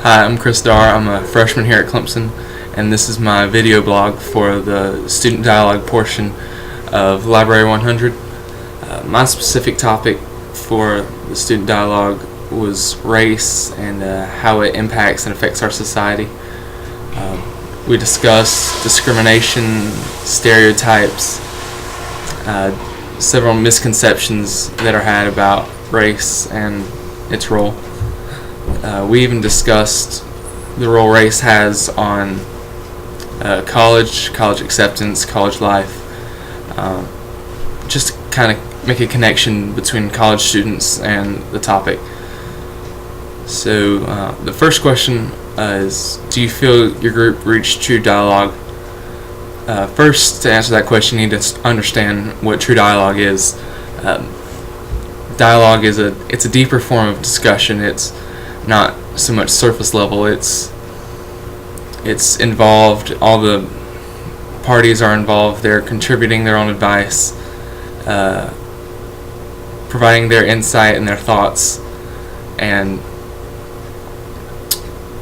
Hi, I'm Chris Dar. I'm a freshman here at Clemson, and this is my video blog for the student dialogue portion of Library 100. My specific topic for the student dialogue was race and how it impacts and affects our society. We discussed discrimination, stereotypes, several misconceptions that are had about race and its role. We even discussed the role race has on college acceptance, college life, just to kind of make a connection between college students and the topic. So the first question is, do you feel your group reached true dialogue? First, to answer that question, you need to understand what true dialogue is. Dialogue is a deeper form of discussion. It's not so much surface level. It's involved. All the parties are involved. They're contributing their own advice, providing their insight and their thoughts, and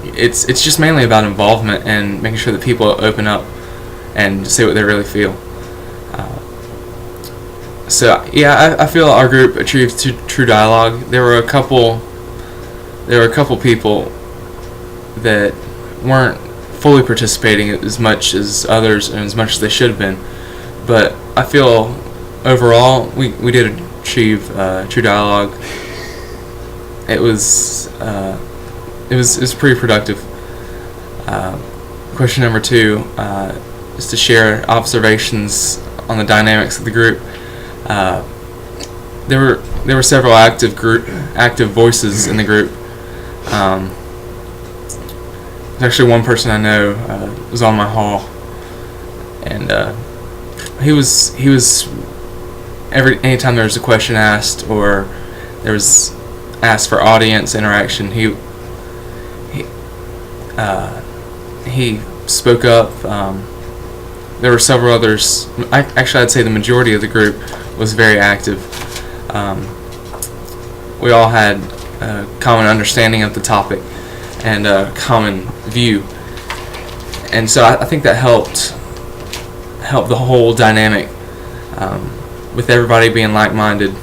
it's just mainly about involvement and making sure that people open up and say what they really feel. So yeah, I feel our group achieved true dialogue. There were a couple people that weren't fully participating as much as others and as much as they should have been, but I feel overall we did achieve true dialogue. It was pretty productive. Question number 2 is to share observations on the dynamics of the group. There were several active voices in the group. There's actually one person I know was on my hall, and he was anytime there was a question asked or there was asked for audience interaction, he spoke up. There were several others. I'd say the majority of the group was very active. We all had a common understanding of the topic and a common view, and so I think that helped the whole dynamic. With everybody being like-minded,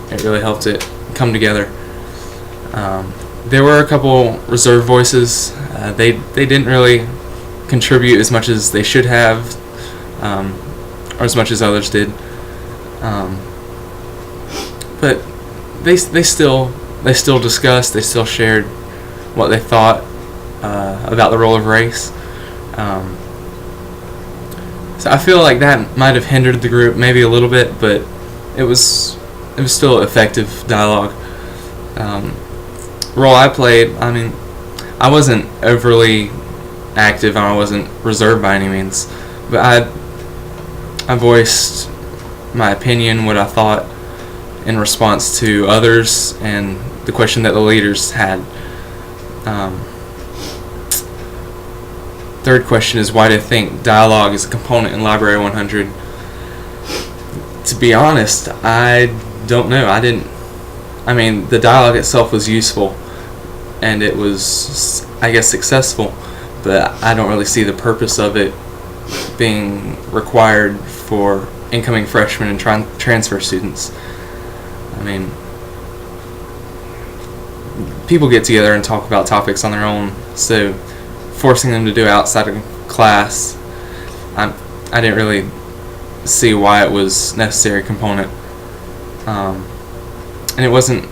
it really helped it come together. There were a couple reserved voices. They didn't really contribute as much as they should have, or as much as others did. But they still discussed. They still shared what they thought about the role of race. So I feel like that might have hindered the group maybe a little bit, but it was still effective dialogue. Role I played, I mean, I wasn't overly active and I wasn't reserved by any means, but I voiced my opinion, what I thought, in response to others and the question that the leaders had. Third question is, why do you think dialogue is a component in Library 100? To be honest, I don't know. The dialogue itself was useful and it was, I guess, successful, but I don't really see the purpose of it being required for incoming freshmen and transfer students. I mean, people get together and talk about topics on their own, so forcing them to do it outside of class, I didn't really see why it was a necessary component. And it wasn't,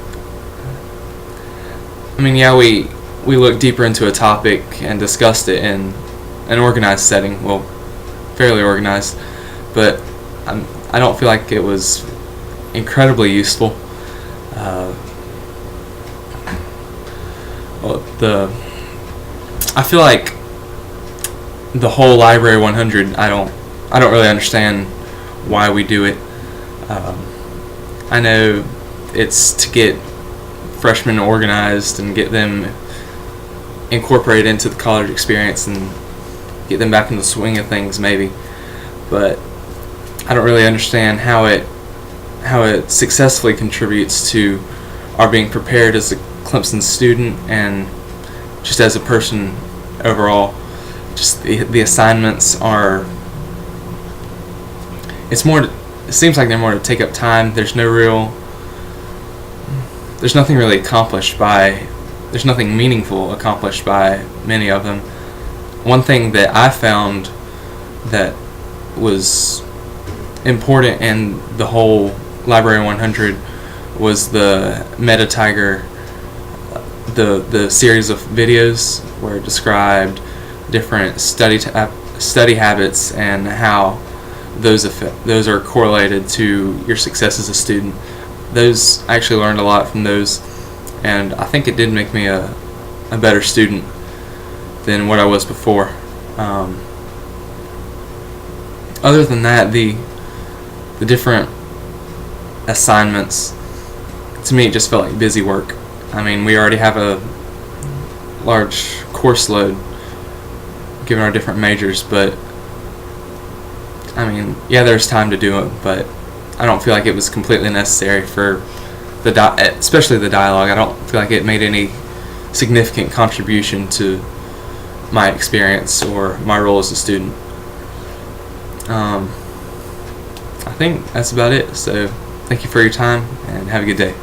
we looked deeper into a topic and discussed it in an organized setting, well, fairly organized, but I don't feel like it was incredibly useful. I feel like the whole Library 100, I don't really understand why we do it. I know it's to get freshmen organized and get them incorporated into the college experience and get them back in the swing of things maybe, but I don't really understand how it successfully contributes to our being prepared as a Clemson student and just as a person overall. Just the assignments are. It's more. It seems like they're more to take up time. There's nothing really accomplished by. There's nothing meaningful accomplished by many of them. One thing that I found that was important in the whole Library 100 was the MetaTiger, the series of videos where it described different study habits and how those are correlated to your success as a student. I actually learned a lot from those, and I think it did make me a better student than what I was before. Other than that, the different assignments, to me, it just felt like busy work. I mean, we already have a large course load given our different majors, but I mean, yeah, there's time to do it, but I don't feel like it was completely necessary for especially the dialogue. I don't feel like it made any significant contribution to my experience or my role as a student. I think that's about it. So thank you for your time and have a good day.